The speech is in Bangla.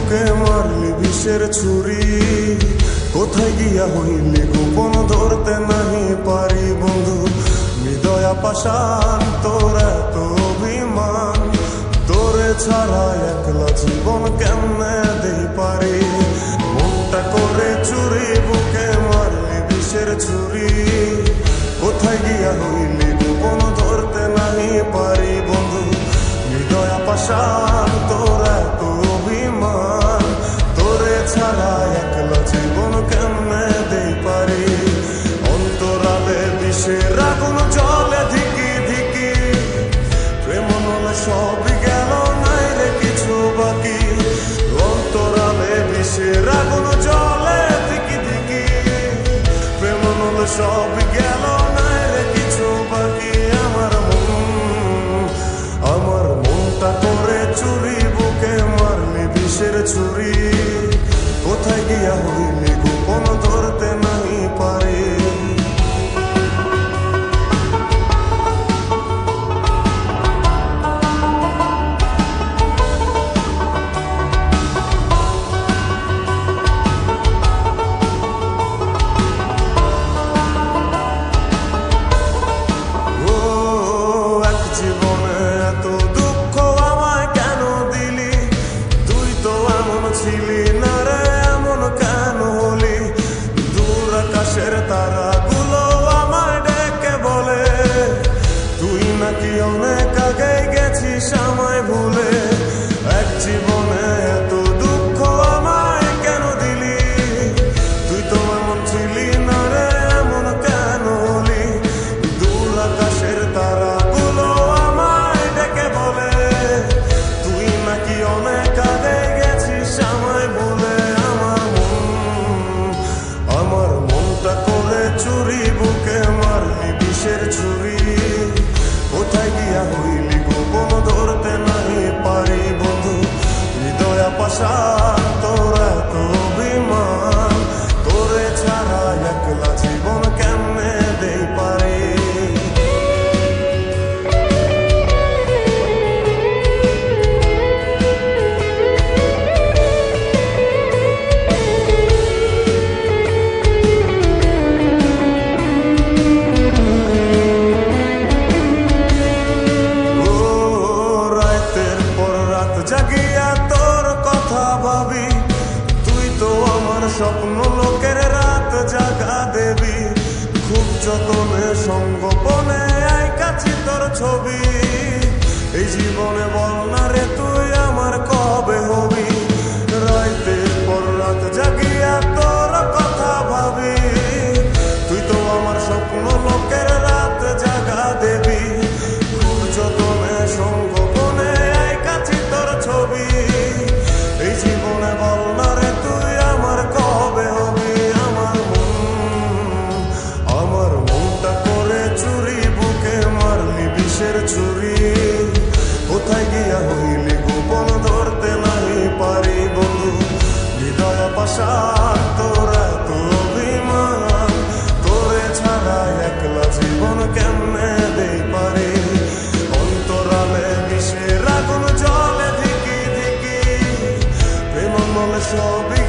বুকে মারলি বিষের ছুরি, কোথায় গিয়া হইলি গোপন ধরতে নাহি পারি বন্ধু। হৃদয়া পাষাণ তোর এত অভিমান, তোরে ছাড়া একলা জীবন কেমনে দেই পারি। মনটা করে চুরি, বুকে মারলি বিষের ছুরি, কোথায় গিয়া হইলি গোপন ধরতে নাহি পারি বন্ধু। হৃদয়া পাষাণ তোর এত অভিমান, তোরে ছাড়া একলা জীবন কেমনে দেই পারি। অন্তরালে বিষের আগুন জ্বলে ধিকি ধিকি, প্রেম নলে সবই গেল নাই রে কিছু বাকি। অন্তরালে বিষের আগুন জ্বলে ধিকি ধিকি, প্রেম নলে সবই গেল নাই রে কিছু বাকি। আমার মনটা করে চুরি, বুকে মারলি বিষের ছুরি, কোথায় গিয়া হইলি গোপন ধরতে নাহি পারি। তারাগুলো আমায় ডেকে বলে, তুই নাকি অনেক আগে গেছিস আমায় ভুলে। এক জীবনে এত দুঃখ আমায় কেন দিলি, তুই তো এমন ছিলি না রে, এমন কেন হলি। দূর আকাশের তারাগুলো আমায় ডেকে বলে, তুই নাকি অনেক আগে গেছিস আমায় ভুলে। আমার মনটা করে চুরি, বুকে মারলি বিষের ছুরি, কোথায় গিয়া হইলি গোপন ধরতে নাহি পারি বন্ধু। হৃদয়া পাষাণ তোর এত অভিমান, তোরে ছাড়া একলা জীবন কেমনে দেই পারি। জাগিয়া তোর কথা ভাবি, তুই তো আমার স্বপ্ন লোকের রাত জাগা দেবী। খুব যতনে সঙ্গোপনে আইকাছি তোর ছবি, এই জীবনে বল না রে তুই আমার কবে হবি। রাতের পর রাত জাগিয়া তোর কথা ভাবি, তুই তো আমার স্বপ্ন লোকের রাত জাগা দেবী। খুব যতনে সঙ্গোপনে আইকাছি তোর ছবি, এই জীবনে বল না রে তুই আমার কবে হবি। আমার মনটা করে চুরি, বুকে মারলি বিষের ছুরি, কোথায় গিয়া হইলি গোপন ধরতে নাহি পারি বন্ধু। হৃদয়া পাষাণ তোর এত অভিমান, তোরে ছাড়া একলা জীবন কেমনে দেই পারি। অন্তরালে বিষের আগুন জ্বলে ধিকি ধিকি, প্রেম মলে সবই